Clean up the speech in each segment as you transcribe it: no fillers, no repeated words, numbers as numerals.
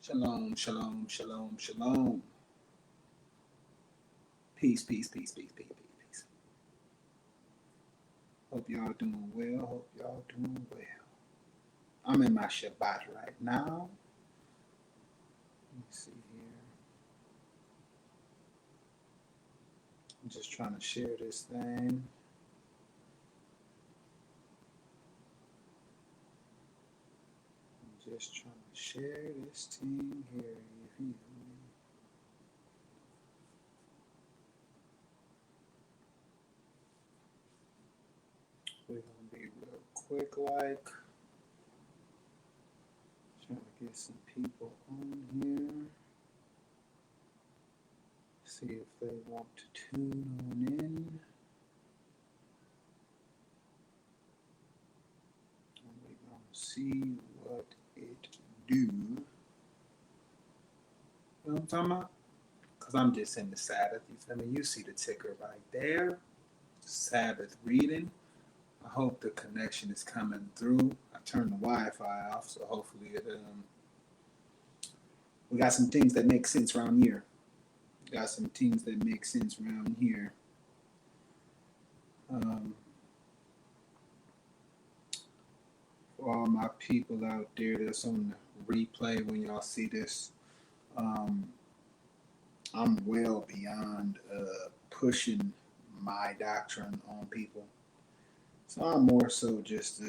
Shalom, shalom, shalom, shalom. Peace, peace, peace, peace, peace, peace, peace. Hope y'all doing well. Hope y'all doing well. I'm in my Shabbat right now. Let me see here. I'm just trying to share this thing. I'm just trying to share this thing here. We're gonna be real quick, like trying to get some people on here. See if they want to tune on in. We're gonna see what it do. You know what I'm talking about? Because I'm just in the Sabbath, you feel me? You see the ticker right there. Sabbath reading. I hope the connection is coming through. I turned the Wi-Fi off, so hopefully we got some things that make sense around here. Got some things that make sense around here. For all my people out there that's on the replay when y'all see this, I'm well beyond pushing my doctrine on people. So I'm more so just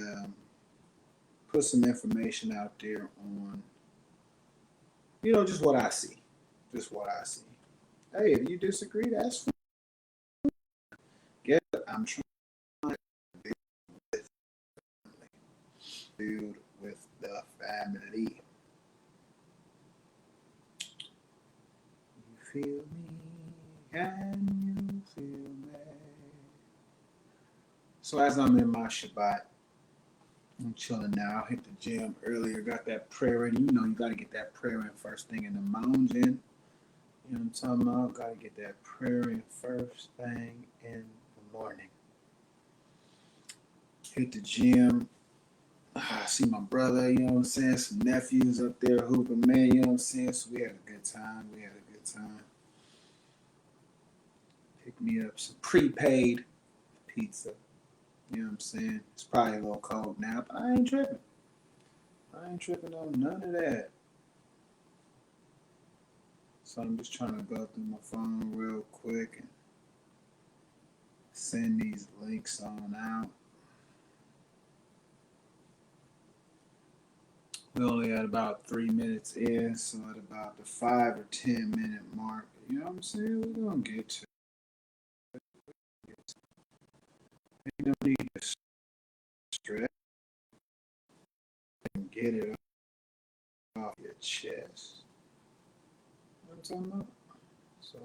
put some information out there on, just what I see. Just what I see. Hey, if you disagree, that's fine. Get it? I'm trying to build with the family. You feel me? Can you feel me? So as I'm in my Shabbat, I'm chilling now. Hit the gym earlier. Got that prayer in. You got to get that prayer in first thing in the morning. You know what I'm talking about? Got to get that prayer in first thing in the morning. Hit the gym. I see my brother, you know what I'm saying? Some nephews up there hooping, man, you know what I'm saying? So we had a good time. Pick me up some prepaid pizza. You know what I'm saying? It's probably a little cold now, but I ain't tripping. I ain't tripping on none of that. So I'm just trying to go through my phone real quick and send these links on out. We only had about 3 minutes in, so at about the 5 or 10 minute mark, you know what I'm saying? We're going to get to it. Ain't no need to stress and get it off your chest. You know what I'm talking about? So,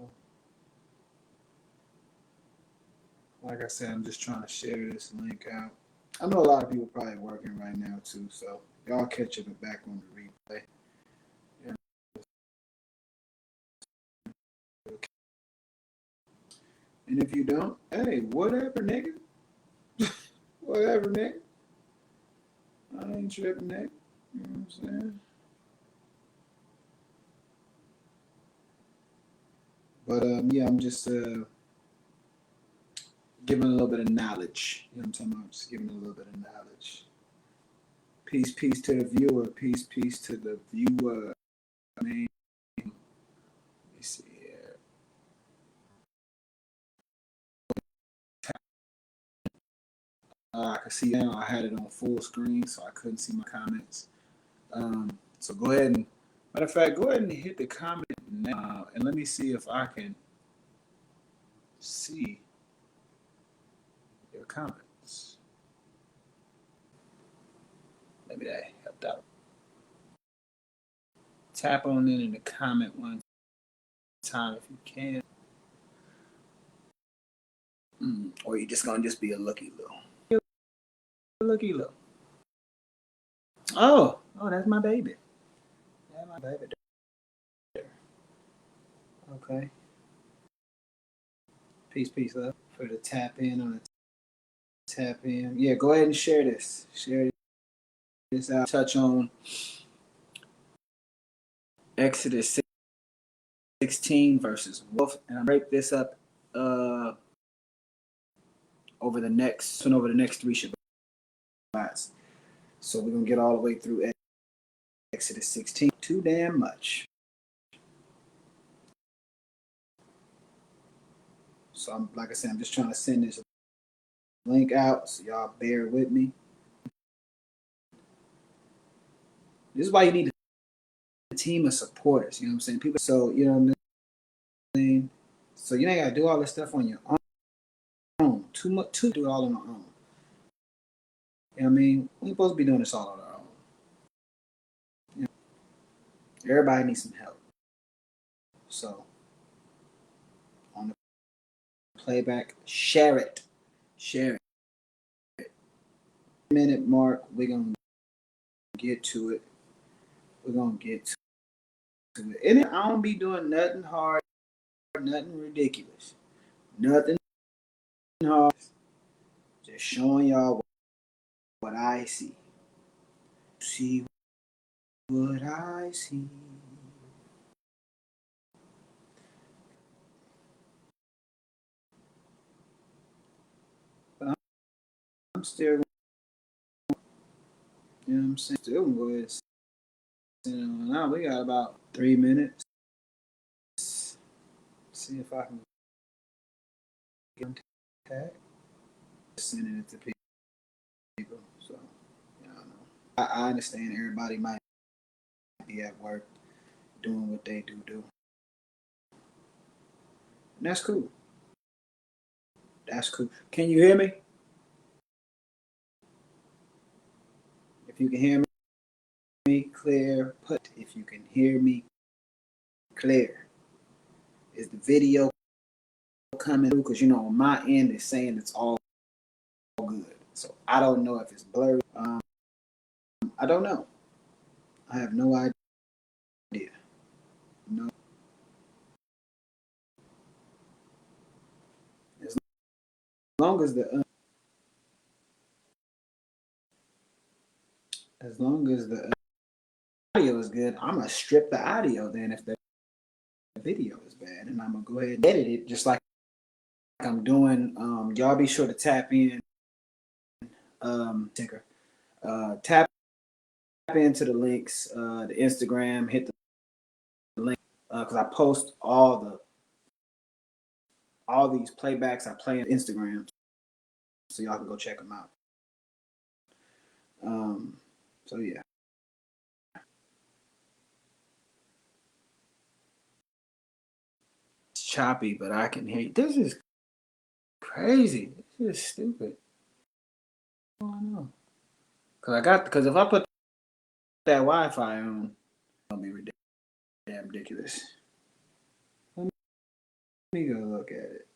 like I said, I'm just trying to share this link out. I know a lot of people probably working right now too, so y'all catch it back on the replay. Yeah. And if you don't, hey, whatever, nigga. Whatever, nigga. I ain't tripping, nigga. You know what I'm saying? But yeah, I'm just giving a little bit of knowledge. You know what I'm talking about? Just giving a little bit of knowledge. Peace, peace to the viewer. Peace, peace to the viewer. I mean, let me see here. I can see now. I had it on full screen, so I couldn't see my comments. So go ahead and, matter of fact, go ahead and hit the comment now, and let me see if I can see your comments. Maybe that helped out. Tap on it in the comment one time if you can. Or you're just gonna be a looky little. Looky little. Oh, that's my baby. That's my baby. Okay. Peace, love. For the tap in on the tap in. Yeah, go ahead and share this. Share this out. Touch on Exodus 16 verses wolf, and I break this up over the next 3 Shabbats. So we're gonna get all the way through Exodus 16. Too damn much. So like I said, I'm just trying to send this link out, so y'all bear with me. This is why you need a team of supporters. You know what I'm saying? People, so you know what I mean. So you ain't gotta do all this stuff on your own. Too much to do it all on our own. You know what I mean? We ain't supposed to be doing this all on our own. You know? Everybody needs some help. So on the playback, share it. Share it. Minute mark, we're gonna get to it. We're gonna get to it. And I don't be doing nothing hard, nothing ridiculous. Nothing hard. Just showing y'all what I see. See what I see. But I'm still, you know what I'm saying? Still gonna go ahead and send it on out. We got about 3 minutes. See if I can get contact. Sending it to people. So, yeah, I know. I understand everybody might be at work doing what they do. And that's cool. That's cool. Can you hear me? If you can hear me clear, put if you can hear me clear. Is the video coming through? Because you know on my end it's saying it's all good. So I don't know if it's blurry. I don't know. I have no idea. No. As long as the audio is good, I'm gonna strip the audio then if the video is bad, and I'm gonna go ahead and edit it just like I'm doing. Y'all be sure to tap in. Tinker. Tap into the links, the Instagram, hit the link because I post all these playbacks I play on Instagram, so y'all can go check them out. So yeah. It's choppy, but I can hear you. This is crazy. This is stupid. I don't know. Because if I put that Wi-Fi on, it'll be ridiculous. Let me go look at it.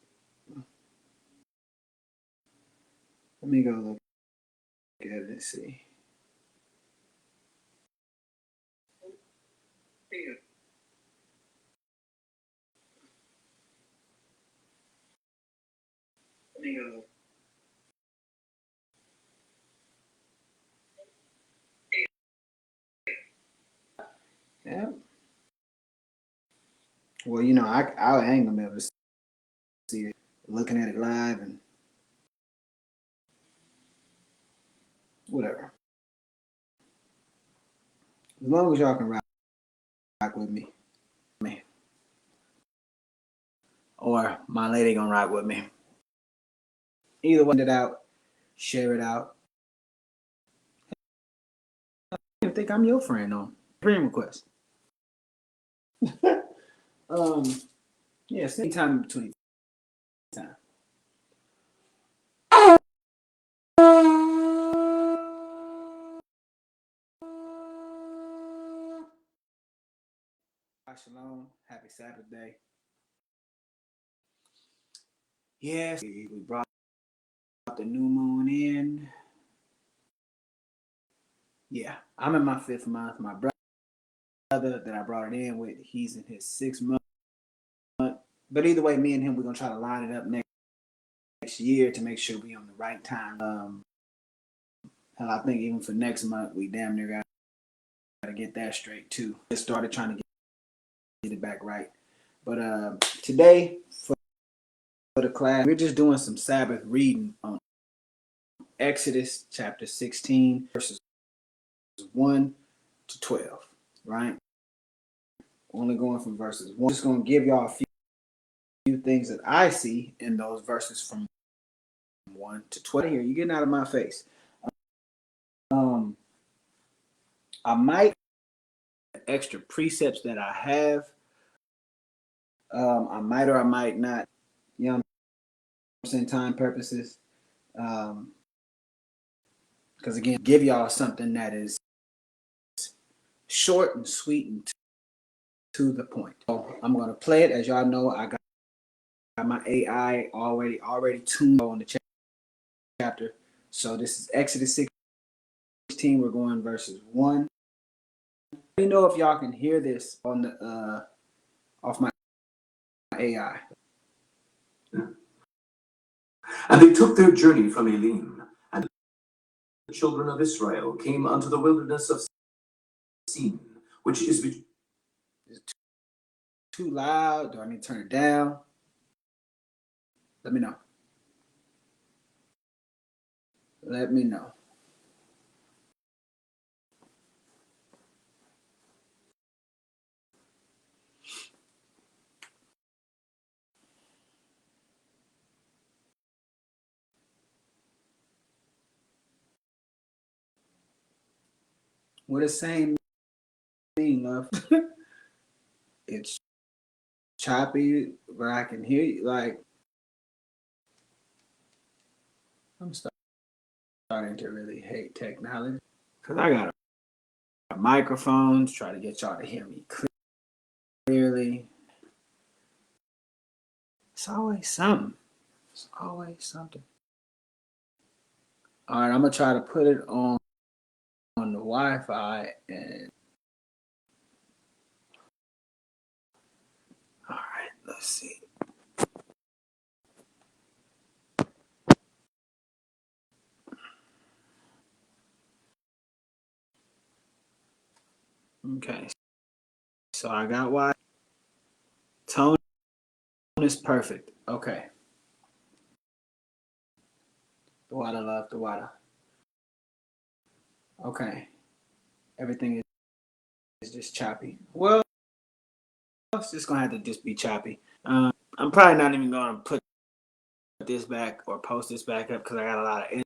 Let me go look at it and see. Let me go look. Yeah. Well, you know, I ain't gonna be able to see it. Looking at it live and whatever. As long as y'all can rock with me. Or my lady gonna rock with me. Either way, send it out, share it out. I don't even think I'm your friend on friend request. Yeah, same time in between time. Shalom, happy Sabbath day. Yes, we brought the new moon in. Yeah, I'm in my 5th month. My brother that I brought it in with, he's in his 6th month. But either way, me and him, we're gonna try to line it up next year to make sure we on the right time. And I think even for next month, we damn near got to get that straight too. Just started trying to get it back right. But today for the class, we're just doing some Sabbath reading on Exodus chapter 16, verses 1 to 12, right? Only going from verses 1. I'm just going to give y'all a few things that I see in those verses from 1 to 12. Here, you're getting out of my face. I might extra precepts that I have. I might or I might not. You know what I'm saying? Time purposes. Because again, give y'all something that is short and sweet and to the point. So I'm gonna play it. As y'all know, I got my AI already tuned on the chapter. So this is Exodus 16. We're going verses 1. Let me know if y'all can hear this on the off my AI. And they took their journey from Elim, and the children of Israel came unto the wilderness of Sin, which is Is it too loud? Do I need to turn it down? Let me know. Let me know. What does saying mean, love? It's choppy, but I can hear you. Like, I'm starting to really hate technology because I got microphones, try to get y'all to hear me clearly. It's always something. It's always something. All right, I'm gonna try to put it on the Wi-Fi and. All right, let's see. Okay, so I got Wi. Tone is perfect. Okay. The water, love the water. Okay. Everything is just choppy. Well, it's just gonna have to just be choppy. I'm probably not even gonna put this back or post this back up because I got a lot of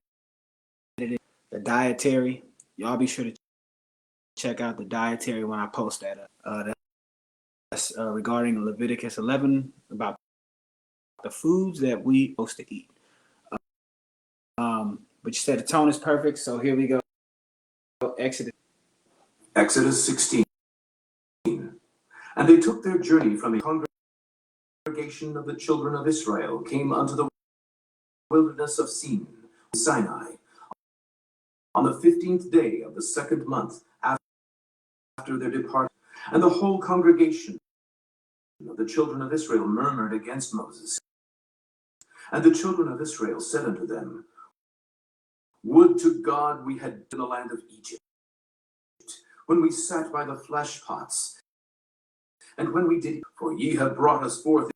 editing. The dietary. Y'all be sure to check out the dietary when I post that up. That's regarding Leviticus 11 about the foods that we supposed to eat. But you said the tone is perfect, so here we go. Exodus 16. And they took their journey from the congregation of the children of Israel, came unto the wilderness of Sin, Sinai, on the 15th day of the second month after their departure. And the whole congregation of the children of Israel murmured against Moses. And the children of Israel said unto them, Would to God we had been in the land of Egypt, when we sat by the flesh pots, and when we did, for ye have brought us forth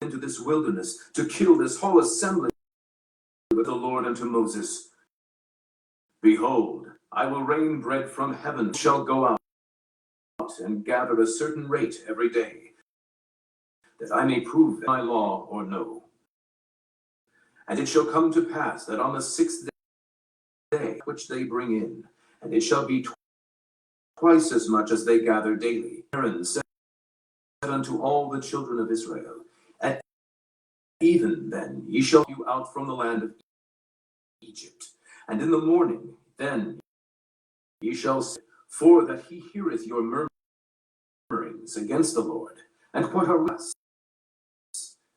into this wilderness to kill this whole assembly. With the Lord unto Moses, Behold, I will rain bread from heaven, shall go out and gather a certain rate every day, that I may prove my law or no. And it shall come to pass that on the 6th day, which they bring in, and it shall be twice as much as they gather daily. Aaron said unto all the children of Israel, At even then ye shall go out from the land of Egypt, and in the morning then ye shall say, For that he heareth your murmurings against the Lord. And what are us?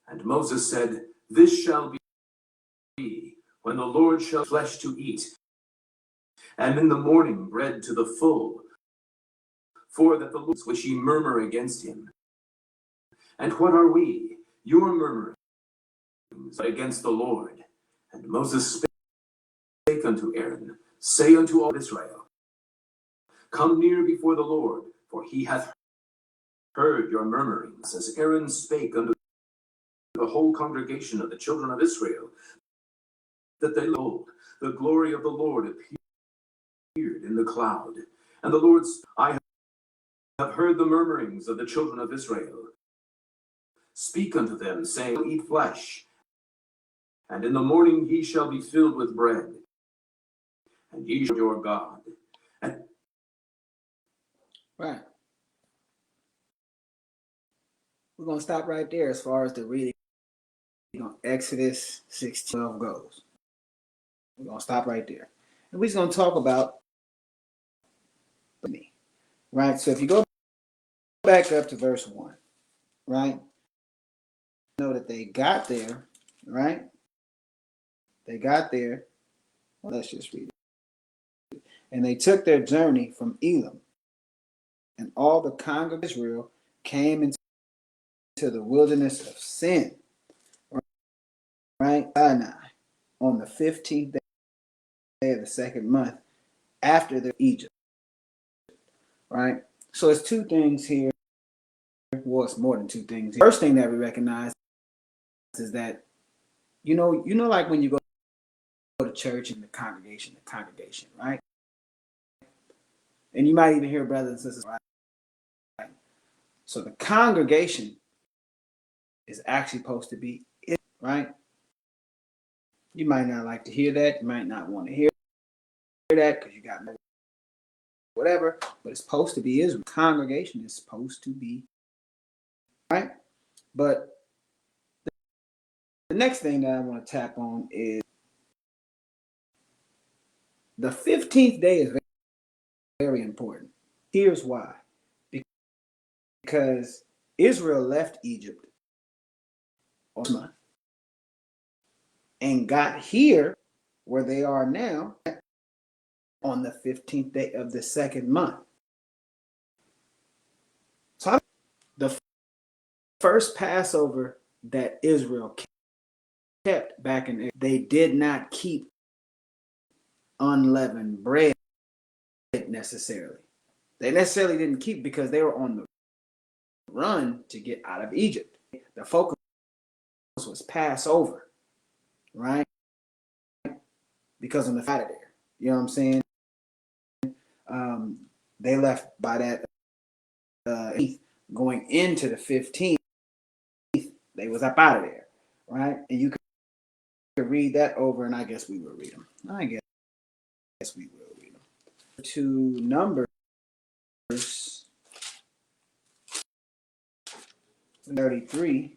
And Moses said, This shall be when the Lord shall flesh to eat, and in the morning bread to the full, for that the Lord which ye murmur against him. And what are we? Your murmurings against the Lord. And Moses spake unto Aaron, Say unto all Israel, Come near before the Lord, for he hath heard your murmurings, as Aaron spake unto the whole congregation of the children of Israel, that they behold, the glory of the Lord appeared in the cloud. And the Lord's, I have heard the murmurings of the children of Israel. Speak unto them, saying, eat flesh, and in the morning ye shall be filled with bread, and ye shall your God. And right. We're going to stop right there as far as the reading on Exodus 6:12 goes. We're going to stop right there. And we're just going to talk about me. Right? So if you go back up to verse 1, right? Know that they got there, right? They got there. Well, let's just read it. And they took their journey from Elim, and all the congregation of Israel came into the wilderness of Sin, right? Sinai, on the 15th day of the second month after their Egypt, right? So it's two things here. Well, it's more than two things. First thing that we recognize is that, like when you go to church and the congregation, right? And you might even hear brothers and sisters, right? So the congregation is actually supposed to be it, right? You might not like to hear that. You might not want to hear that because you got whatever, but it's supposed to be Israel. Congregation is supposed to be, right? But the next thing that I want to tap on is the 15th day is very, very important. Here's why. Because Israel left Egypt on this month and got here where they are now on the 15th day of the second month. So the first Passover that Israel kept back in, they did not keep unleavened bread necessarily. They necessarily didn't keep because they were on the run to get out of Egypt. The focus was Passover, right? Because on the side of there, you know what I'm saying? They left by that going into the 15th. They was up out of there, right? And you could read that over, and I guess we will read them. I guess we will read them. To Numbers 33.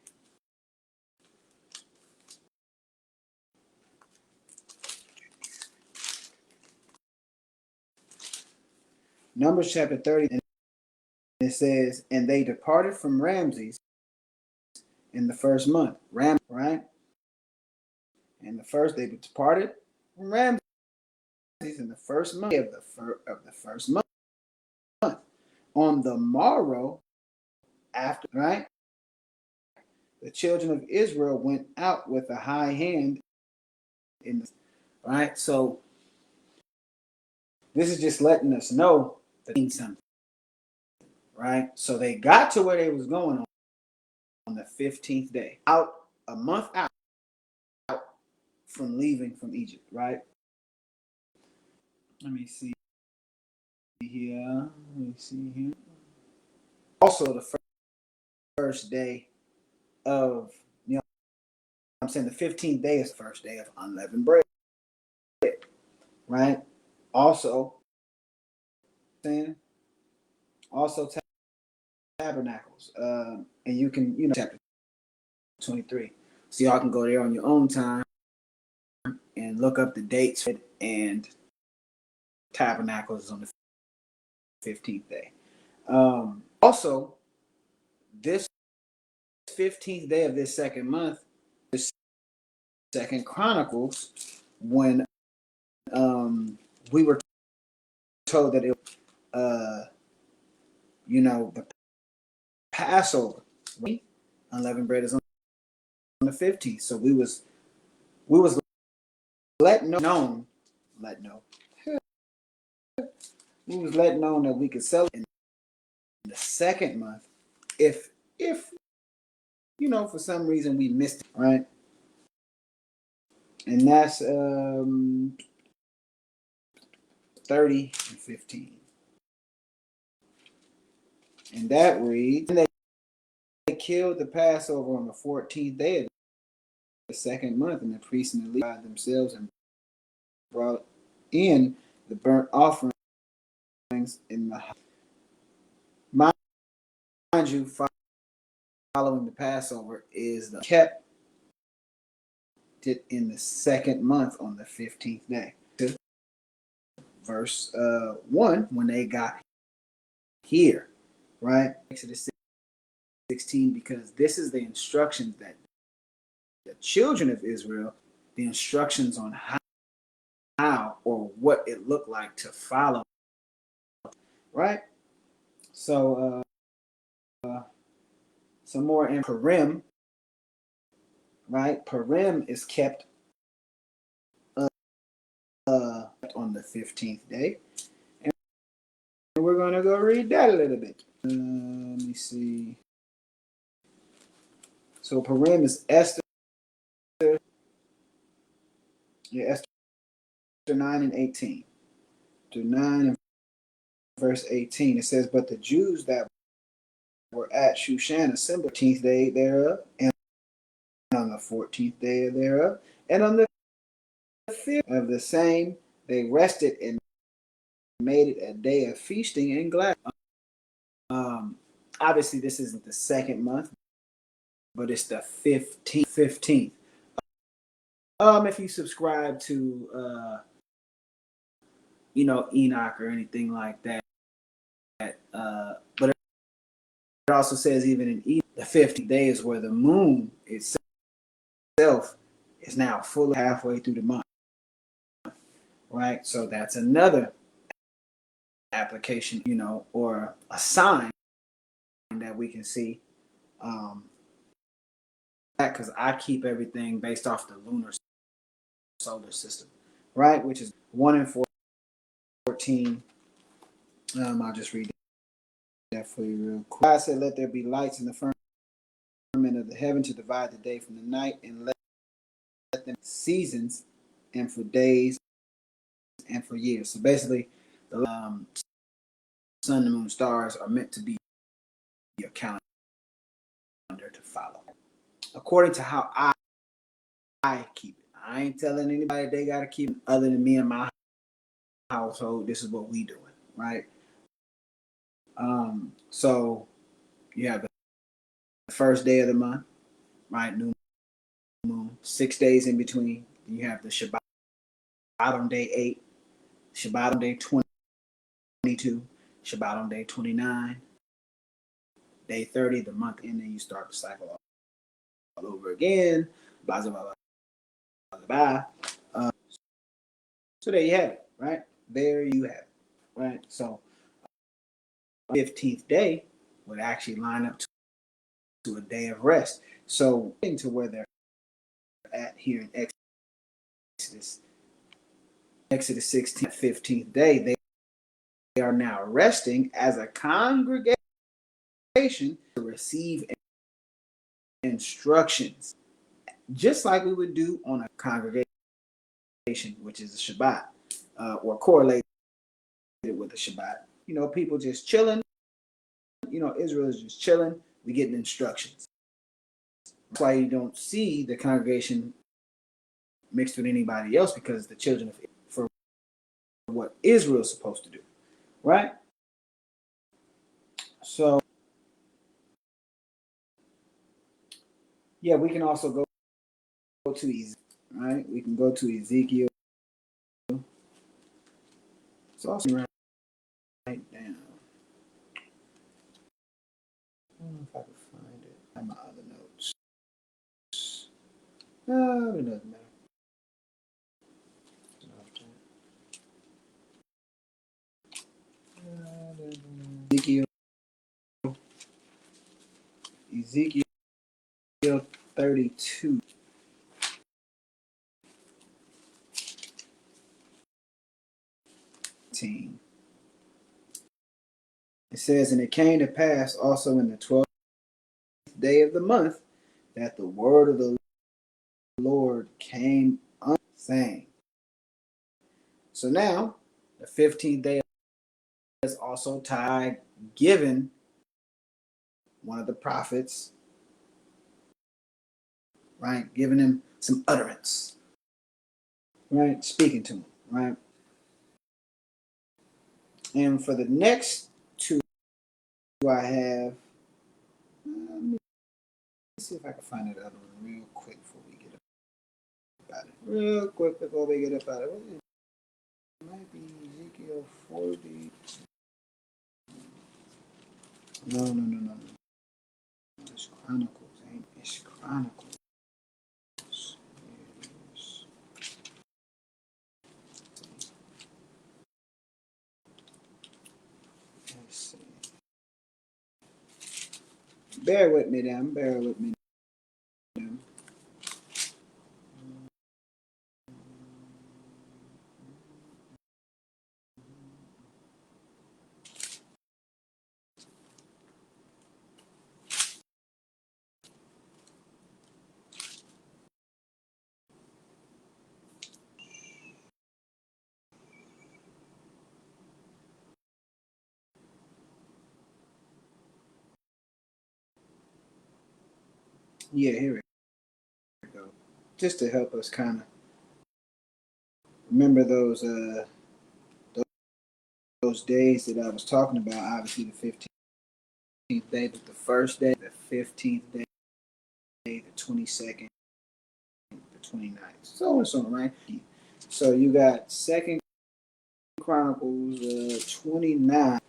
Numbers chapter 30, and it says, and they departed from Ramses in the first month. Right? And they departed from Ramses in the first month of the first month. On the morrow after, right? The children of Israel went out with a high hand in the, right? So this is just letting us know that means something, right? So they got to where they was going on the 15th day, out a month out from leaving from Egypt, right? Let me see here. Also, the first day of, I'm saying the 15th day is the first day of unleavened bread, right? Also, tabernacles, and you can, chapter 23. So y'all can go there on your own time and look up the dates, and tabernacles is on the 15th day. Also, this 15th day of this second month, this Second Chronicles, when we were told that the Passover, right? Unleavened bread is on the 15th. So we was letting known we was letting known that we could celebrate in the second month if for some reason we missed it, right? And that's 30 and 15. And that reads, and they killed the Passover on the 14th day of the second month, and the priests and the Levites themselves and brought in the burnt offerings in the house. Mind you, following the Passover is kept it in the second month on the 15th day. Verse 1, when they got here, right? Exodus 16, because this is the instructions that the children of Israel, the instructions on how or what it looked like to follow, right? So some more in Purim, right? Purim is kept on the 15th day. And we're going to go read that a little bit. Let me see. So Purim is Esther. Yeah, Esther 9 and 18. To 9 and verse 18. It says, but the Jews that were at Shushan assembled 15th day thereof, and on the 14th day thereof, and on the 5th of the same, they rested and made it a day of feasting and glad. Obviously, this isn't the second month, but it's the 15th. If you subscribe to, Enoch or anything like that, but it also says even in Enoch, the 50 days where the moon itself is now fully halfway through the month, right? So that's another application, or a sign that we can see. Because I keep everything based off the lunar solar system, right? Which is 1 and 14. I'll just read that for you real quick. God said, let there be lights in the firmament of the heaven to divide the day from the night, and let them seasons and for days and for years. So basically, the sun, the moon, stars are meant to be your calendar to follow. According to how I keep it. I ain't telling anybody they got to keep it other than me and my household. This is what we doing, right? So you have the first day of the month, right? New moon, 6 days in between. You have the Shabbat on day 8, Shabbat on day 22, Shabbat on day 29, day 30, the month end, and you start the cycle all over again. Blah, blah, blah, blah, blah. So there you have it, right? There you have it, right? So 15th day would actually line up to a day of rest. So into where they're at here in Exodus 16th, 15th day, they are now resting as a congregation to receive instructions, just like we would do on a congregation, which is a Shabbat, or correlated with the Shabbat. People just chilling. Israel is just chilling. We getting instructions. That's why you don't see the congregation mixed with anybody else, because the children of for what Israel is supposed to do, right? So yeah, we can also go to Ezekiel, right? We can go to Ezekiel. It's also right down. I don't know if I can find it. I have my other notes. No, it doesn't matter. Ezekiel 32. It says, and it came to pass also in the 12th day of the month, that the word of the Lord came unto me, saying. So now, the 15th day is also tied, given one of the prophets, right? Giving him some utterance, right? Speaking to him, right? And for the next two, I have, let me see if I can find that other one real quick before we get up out of it. Real quick before we get up out of it. It might be Ezekiel 40. No. It's Chronicles, ain't it? It's Chronicles. Here it is. Let's see. Bear with me, then. Bear with me. Then. Yeah, here we go. Just to help us kind of remember those days that I was talking about. Obviously, the 15th day, but the first day, the 15th day, the 22nd, the 29th, so on and so on, right? So you got Second Chronicles 29, and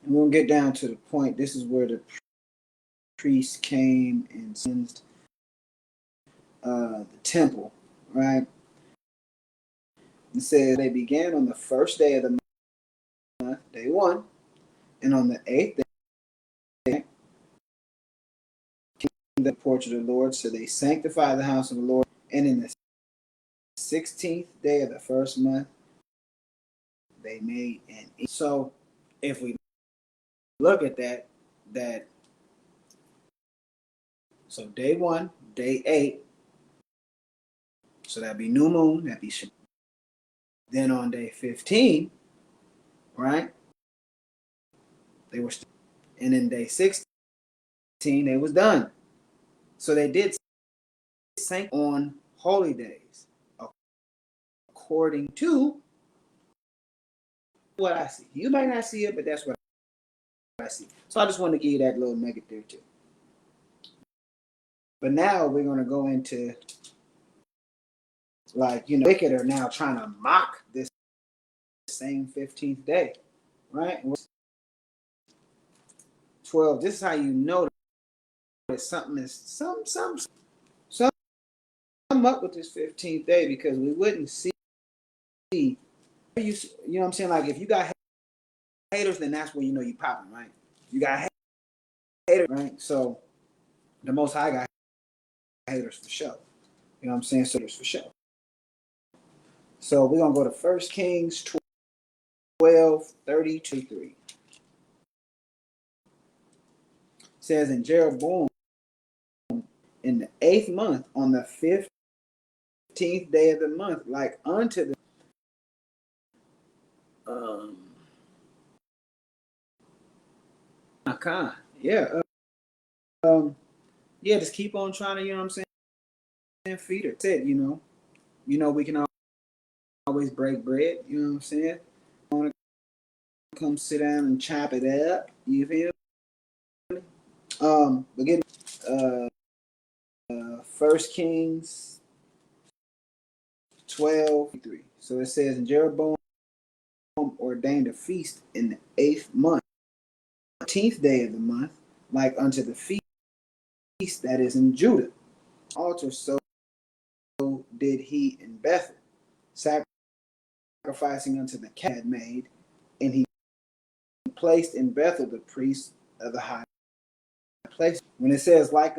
we'll get down to the point. This is where the priest came and cleansed the temple, right? It says they began on the first day of the month, day one, and on the 8th day came the porch of the Lord. So they sanctified the house of the Lord, and in the 16th day of the first month they made an. So if we look at that so day one, day 8, so that'd be new moon, that'd be Shabbat. Then on day 15, right? They were, and then day 16, they was done. So they did sank on holy days, according to what I see. You might not see it, but that's what I see. So I just wanted to give you that little nugget there too. But now we're going to go into, like, wicked are now trying to mock this same 15th day, right? 12. This is how you know that something is something up with this 15th day, because we wouldn't see you know what I'm saying? Like, if you got haters, then that's where you know you popping, right? You got haters, right? So the Most High got haters for sure. You know what I'm saying? So haters for sure. So we're gonna go to 1 Kings 12:30-3. It says, in Jeroboam, in the 8th month, on the 15th day of the month, like unto the yeah, yeah, just keep on trying to, you know what I'm saying, feed her. Said, we can always break bread, you know what I'm saying? I want to come sit down and chop it up, you feel me? But getting 1 Kings 12:3. So it says, and Jeroboam ordained a feast in the 8th month, 13th day of the month, like unto the feast that is in Judah. Altar, so did he in Bethel, sacrificing unto the cat had made, and he placed in Bethel the priest of the high place. When it says like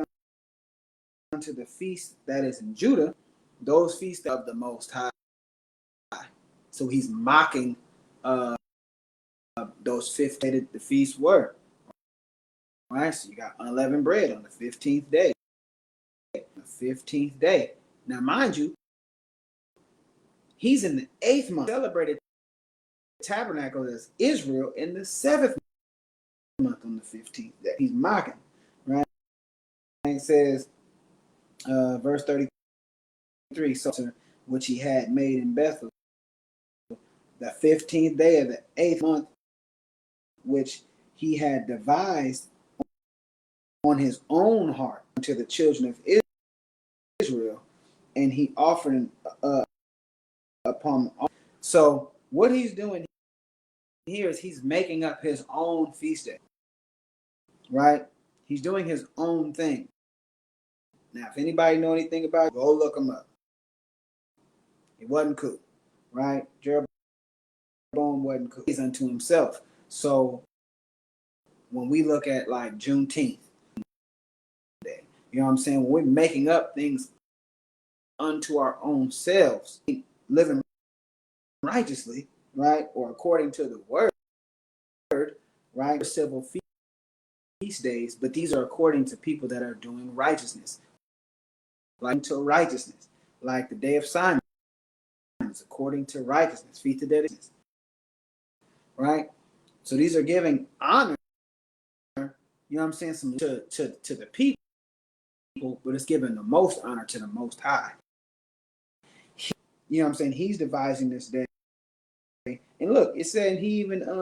unto the feast that is in Judah, those feasts of the Most High. So he's mocking those 15 the feasts were. Right? So you got unleavened bread on the 15th day. The 15th day. Now, mind you, he's in the 8th month. Celebrated tabernacle as Israel in the 7th month on the 15th day. He's mocking, right? And it says, verse 33, so which he had made in Bethel, the 15th day of the 8th month, which he had devised on his own heart unto the children of Israel, and he offered upon the. So what he's doing here is he's making up his own feast day, right? He's doing his own thing. Now, if anybody know anything about it, go look him up. It wasn't cool, right? Jeroboam wasn't cool. He's unto himself. So when we look at like Juneteenth Day, you know what I'm saying? When we're making up things unto our own selves, living righteously, right? Or according to the word, right? Civil feast days, but these are according to people that are doing righteousness, like to righteousness, like the day of Simon, according to righteousness, feast of dedication, right? So these are giving honor, you know what I'm saying, some to the people, but it's giving the most honor to the Most High. You know what I'm saying? He's devising this day, and look, it said he even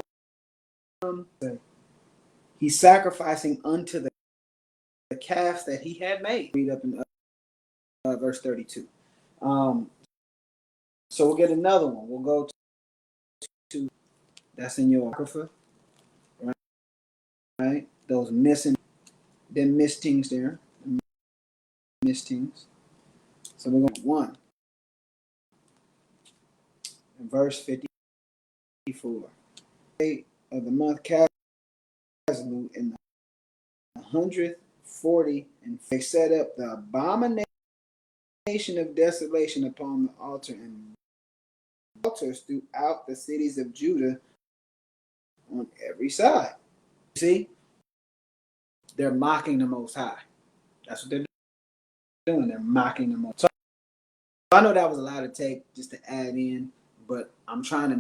he's sacrificing unto the calves that he had made. Read up in verse 32. So we'll get another one. We'll go to that's in your apocrypha, right? Those missing, them mistings there, mistings. So we're going to one in verse 54. Day of the month Caslu in the 140, and they set up the abomination of desolation upon the altar and altars throughout the cities of Judah on every side. See, they're mocking the Most High. That's what they're doing. They're mocking the Most High. So I know that was a lot to take just to add in, but I'm trying to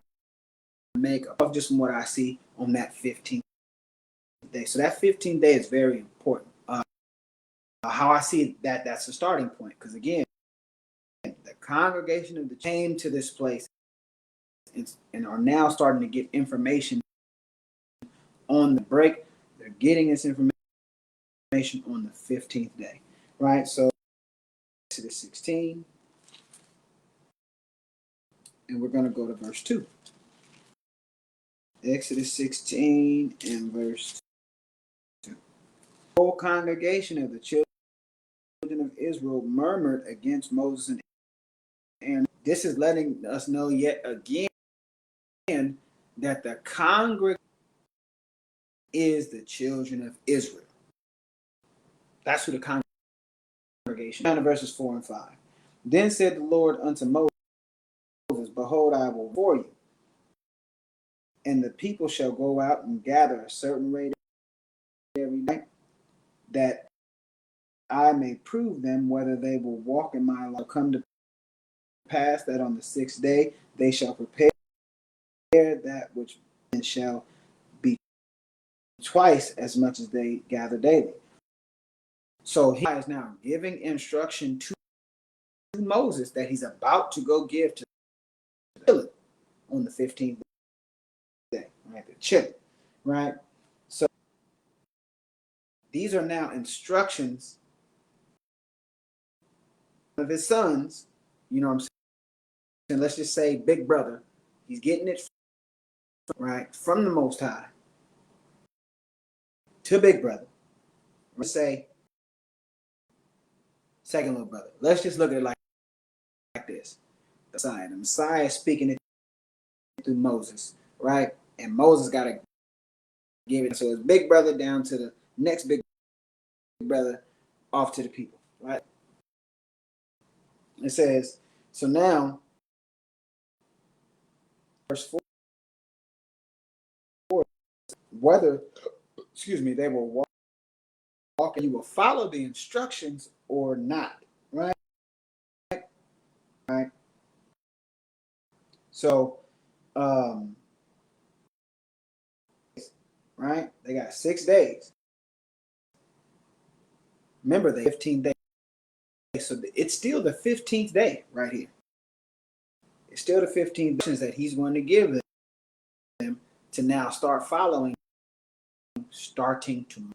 make up just from what I see on that 15th day. So that 15th day is very important. How I see that, that's the starting point. Because again, the congregation of the came to this place and are now starting to get information on the break. They're getting this information on the 15th day, right? So Exodus 16, and we're going to go to verse 2. Exodus 16 and verse 2. The whole congregation of the children of Israel murmured against Moses and Aaron. This is letting us know yet again that the congregation is the children of Israel. That's who the congregation is. Down to verses 4 and 5. Then said the Lord unto Moses, behold, I will before you, and the people shall go out and gather a certain rate every night, that I may prove them whether they will walk in my law. Come to pass that on the 6th day they shall prepare that which shall be twice as much as they gather daily. So he is now giving instruction to Moses that he's about to go give to the on the 15th day, right? The children, right? So these are now instructions of his sons, you know what I'm saying? Let's just say big brother, he's getting it right from the Most High to big brother. Let's say second little brother. Let's just look at it like this. The Messiah is speaking it through Moses, right? And Moses got to give it. So it's big brother down to the next big brother off to the people, right? It says, so now, verse 4, whether, they will walk you will follow the instructions or not, right? Right. So, right, they got 6 days. Remember, the 15th day. So it's still the 15th day right here. It's still the 15th days that he's going to give them to now start following, starting tomorrow.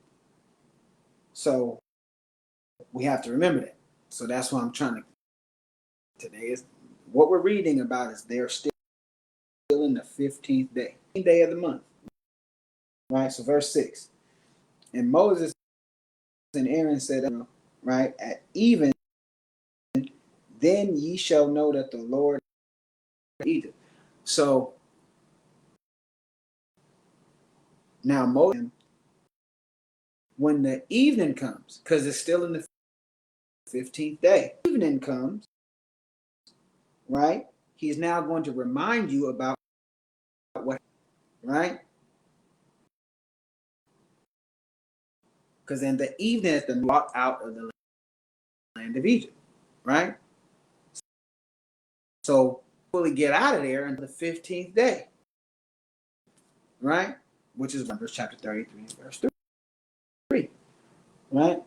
So we have to remember that. So that's what I'm trying to today is what we're reading about is they're still in the 15th day of the month. Right? So verse 6. And Moses and Aaron said, right, at even, then ye shall know that the Lord Egypt. So now Moses, when the evening comes, because it's still in the 15th day, evening comes, right? He's now going to remind you about what, right? Because in the evening is the walk out of the land of Egypt, right? So fully get out of there until the 15th day, right? Which is Numbers chapter 33, verse 3, right?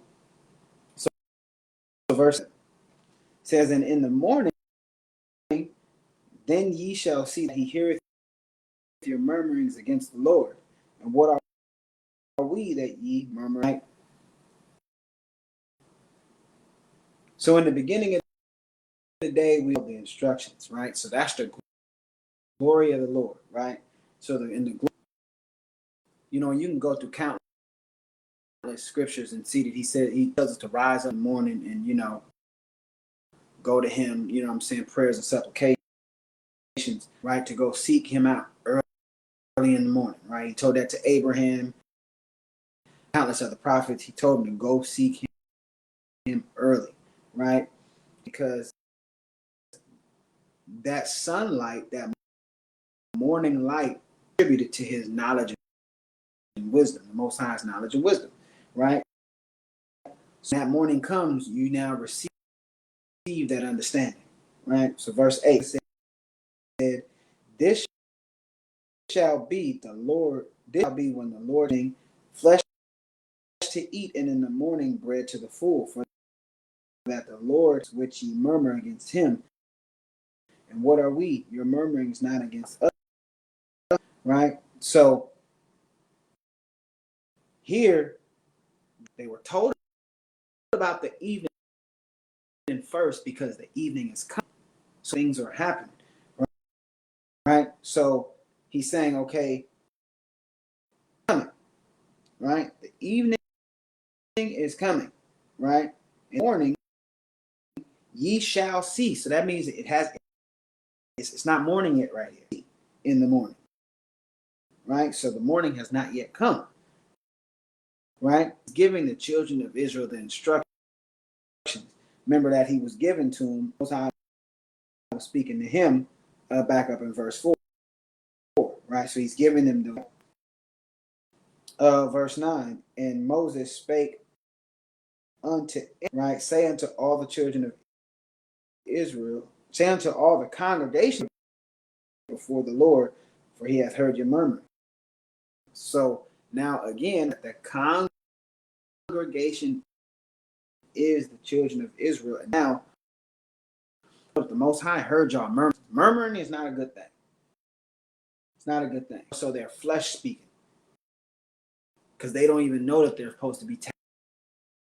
So verse says, and in the morning, then ye shall see that he heareth your murmurings against the Lord. And what are we that ye murmur? Right? So in the beginning of the day, we know the instructions, right? So that's the glory of the Lord, right? So in the you can go through countless scriptures and see that he said he tells us to rise up in the morning and go to him, what I'm saying, prayers and supplications, right? To go seek him out early in the morning, right? He told that to Abraham, countless other prophets. He told them to go seek him early, right? Because that sunlight, that morning light, contributed to his knowledge and wisdom, the Most High's knowledge and wisdom, right? So that morning comes, you now receive that understanding, right? So verse 8 said, this shall be the Lord, this shall be when the Lord flesh to eat, and in the morning bread to the full, for that the Lord which ye murmur against him. And what are we? Your murmurings not against us, right? So here they were told about the evening first because the evening is coming. So things are happening, right? So he's saying, okay, coming, right? The evening is coming, right? In the morning, ye shall see. So that means it's not morning yet right here in the morning, right? So the morning has not yet come, right? Giving the children of Israel the instructions. Remember that he was given to them. Most High was speaking to him back up in verse 4, right? So he's giving them the verse 9. And Moses spake unto, right? Say unto all the children of Israel, say unto all the congregation before the Lord, for he hath heard your murmur. So now again, the congregation is the children of Israel. And now the Most High heard y'all murmur. Murmuring is not a good thing. It's not a good thing. So they're flesh speaking because they don't even know that they're supposed to be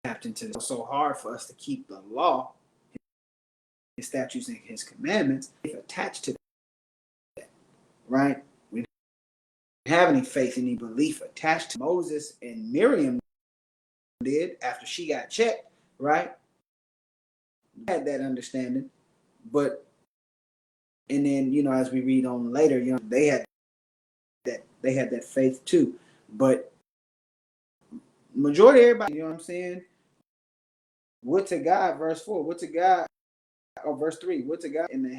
tapped into this. It's so hard for us to keep the law, his statutes, and his commandments if attached to that, right? We don't have any faith, any belief attached to Moses and Miriam did after she got checked, right? Had that understanding, but and then as we read on later, they had that faith too, but majority of everybody, what I'm saying, would to God, verse 4, would to God, or verse 3, would to God in the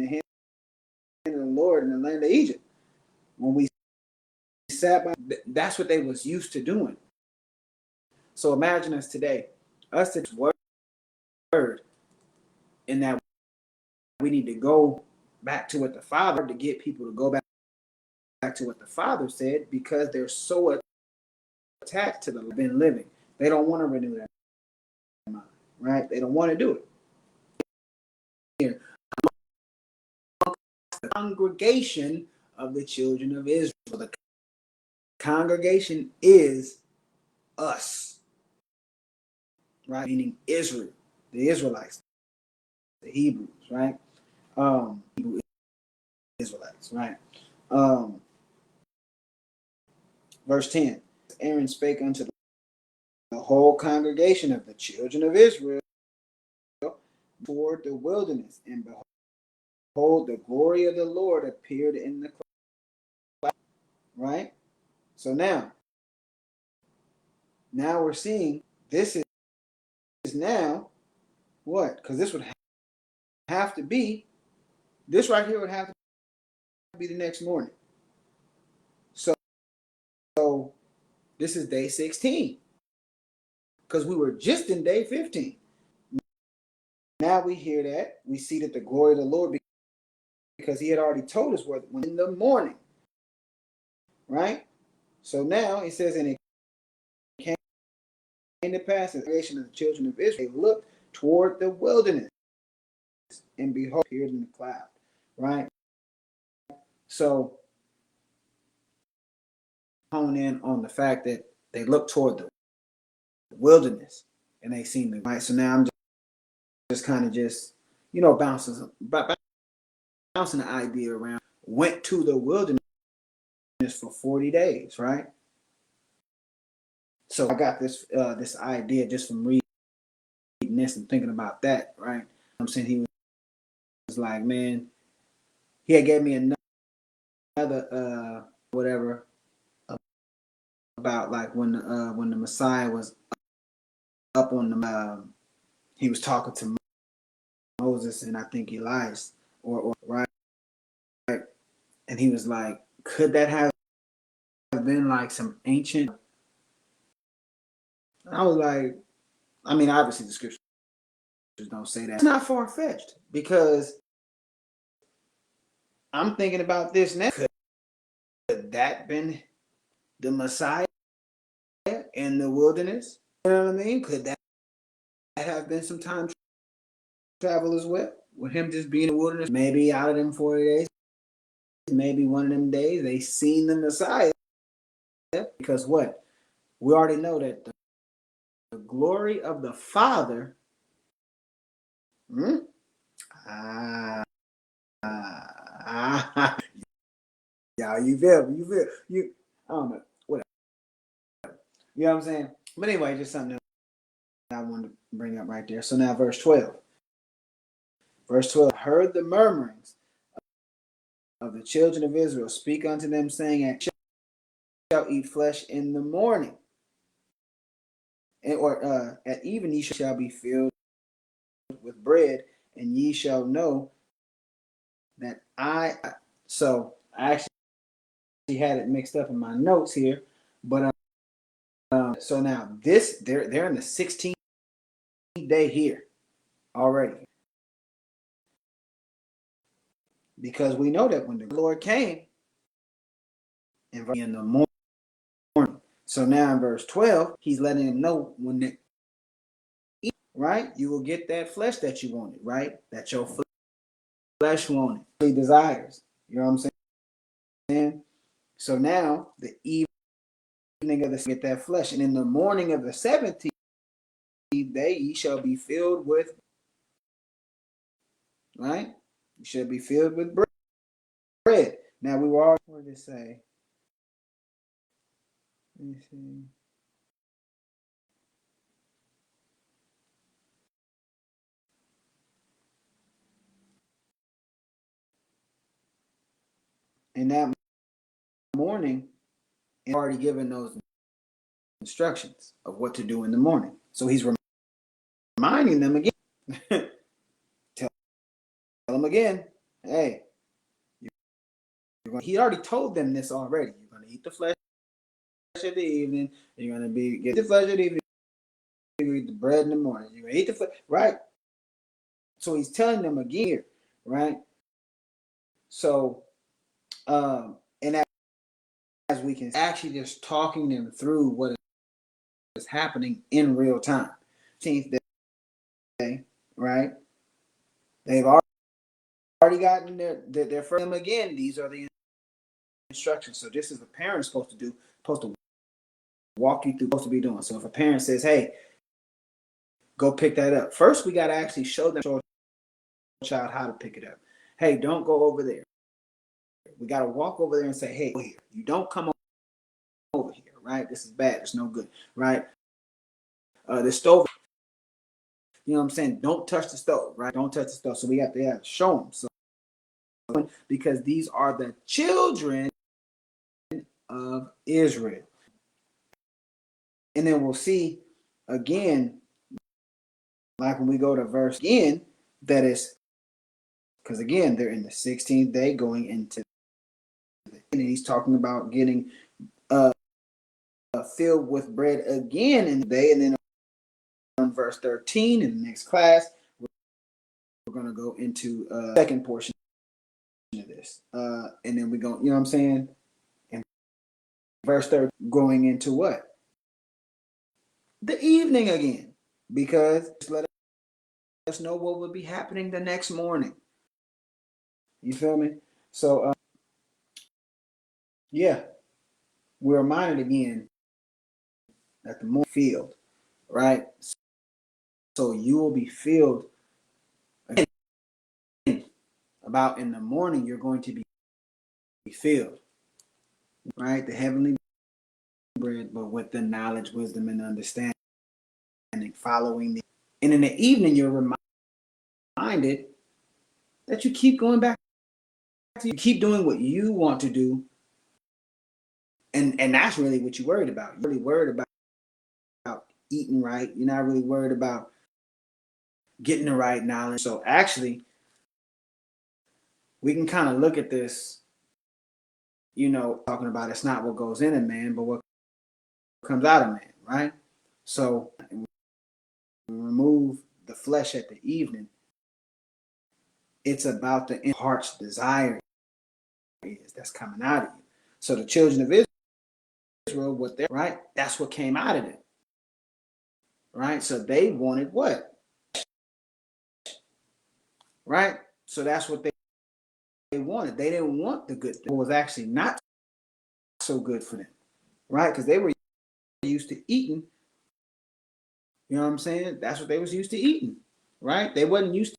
hand of the Lord in the land of Egypt. When we sat by, that's what they was used to doing. So imagine us today, us to word, in that we need to go back to what the Father, to get people to go back to what the Father said, because they're so attached to the been living. They don't want to renew that mind, right? They don't want to do it. Here, the congregation of the children of Israel. The congregation is us, right? Meaning Israel, the Israelites, the Hebrews, right? Hebrew Israelites, right? Verse 10. Aaron spake unto the whole congregation of the children of Israel toward the wilderness, and behold, the glory of the Lord appeared in the cloud. Right? So now we're seeing this is now what? Because this would have to be, this right here would have to be the next morning. So this is day 16, because we were just in day 15. Now we hear that, we see that the glory of the Lord, because he had already told us when in the morning, right? So now it says, and it came to pass, the nation of the children of Israel looked toward the wilderness, and behold, appeared in the cloud, right? So hone in on the fact that they looked toward the wilderness and they seen the right. So now I'm just kind of bouncing the idea around. Went to the wilderness for 40 days, right? So I got this idea just from reading this and thinking about that, right? I'm saying he was like, man, he had gave me another whatever about like when the Messiah was up on the he was talking to Moses and I think Elias or right, and he was like, could that have been like some ancient? I was like, I mean, obviously the scriptures don't say that. It's not far fetched, because I'm thinking about this now. Could that been the Messiah in the wilderness? You know what I mean? Could that have been some time travel as well? With him just being in the wilderness, maybe out of them 40 days, maybe one of them days they seen the Messiah. Because what? We already know that the glory of the Father. Yeah, you feel you. I don't know, whatever. You know what I'm saying? But anyway, just something that I wanted to bring up right there. So now, verse 12. Verse 12. I heard the murmurings of the children of Israel speak unto them, saying, "And shall eat flesh in the morning, or at even ye shall be filled with bread, and ye shall know that I." So I actually had it mixed up in my notes here, but so now this they're in the 16th day here already, because we know that when the Lord came in the morning. So now in verse 12, he's letting them know when they eat, right? You will get that flesh that you wanted, right? That your flesh wanted, he desires. You know what I'm saying? So now the evening of the get that flesh, and in the morning of the 17th day, ye shall be filled with, right? You shall be filled with bread. Now we were all, what did it say? Let me see. In that morning, he's already given those instructions of what to do in the morning. So he's reminding them again. Tell them again, hey, he already told them this already. You're going to eat the flesh of the evening. You're going to get the flesh of the evening. you eat the bread in the morning. You eat the food, right? So he's telling them again here, right? So, and as we can actually just talking them through what is happening in real time. 15th day, right? They've already gotten their first again. These are the instructions. So this is the parent supposed to do, supposed to walk you through, supposed to be doing. So if a parent says, "Hey, go pick that up," first we got to actually show the child how to pick it up. Hey, don't go over there. We got to walk over there and say, "Hey, here. You don't come over here, right? This is bad. It's no good, right? The stove, you know what I'm saying? Don't touch the stove, right? Don't touch the stove." So we have to show them. So because these are the children of Israel. And then we'll see again, like when we go to verse again, that is because again, they're in the 16th day going into and he's talking about getting filled with bread again in the day. And then on verse 13 in the next class, we're going to go into second portion of this. And then we're going, you know what I'm saying? And verse 30 going into what? The evening again. Because let us know what will be happening the next morning. You feel me? So, yeah, we're reminded again that the morning field, right? So you will be filled again. About in the morning, you're going to be filled, right? The heavenly bread, but with the knowledge, wisdom, and understanding, following the. And in the evening, you're reminded that you keep going back to, you keep doing what you want to do. And that's really what you're worried about. You're really worried about eating right. You're not really worried about getting the right knowledge. So actually, we can kind of look at this, you know, talking about it's not what goes in a man, but what comes out of man, right? So remove the flesh at the evening. It's about the heart's desire is that's coming out of you. So the children of Israel, what they're right, that's what came out of them. Right? So they wanted what? Right? So that's what they wanted. They didn't want the good thing. It was actually not so good for them. Right? Because they were used to eating. You know what I'm saying? That's what they was used to eating. Right? They wasn't used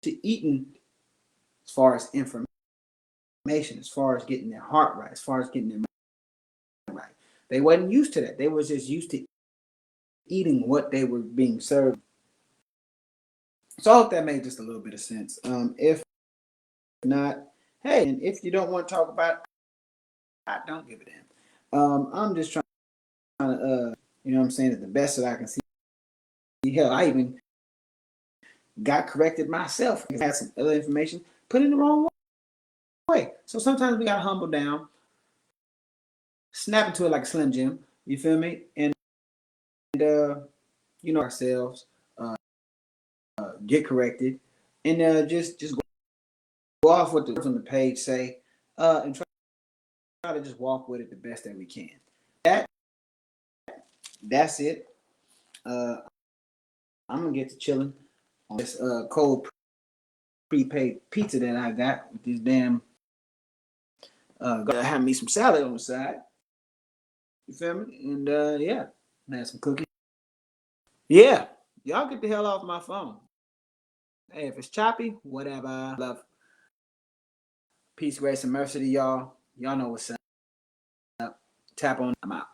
to eating as far as information, as far as getting their heart right, as far as getting their mind right. They wasn't used to that. They was just used to eating what they were being served. So I hope that made just a little bit of sense. If not, hey, and if you don't want to talk about it, I don't give a damn. I'm just trying to, you know what I'm saying, the best that I can see. Hell, I even got corrected myself. I had some other information put in the wrong way. So sometimes we got to humble down, snap into it like a Slim Jim. You feel me? And you know ourselves, get corrected, and just go off what the words on the page say, and try to just walk with it the best that we can. That's it. I'm gonna get to chilling on this cold prepaid pizza that I got with this damn. Gotta have me some salad on the side. You feel me? And yeah, have some cookies. Yeah, y'all get the hell off my phone. Hey, if it's choppy, whatever. Love, peace, grace, and mercy to y'all. Y'all know what's up. Tap on. I'm out.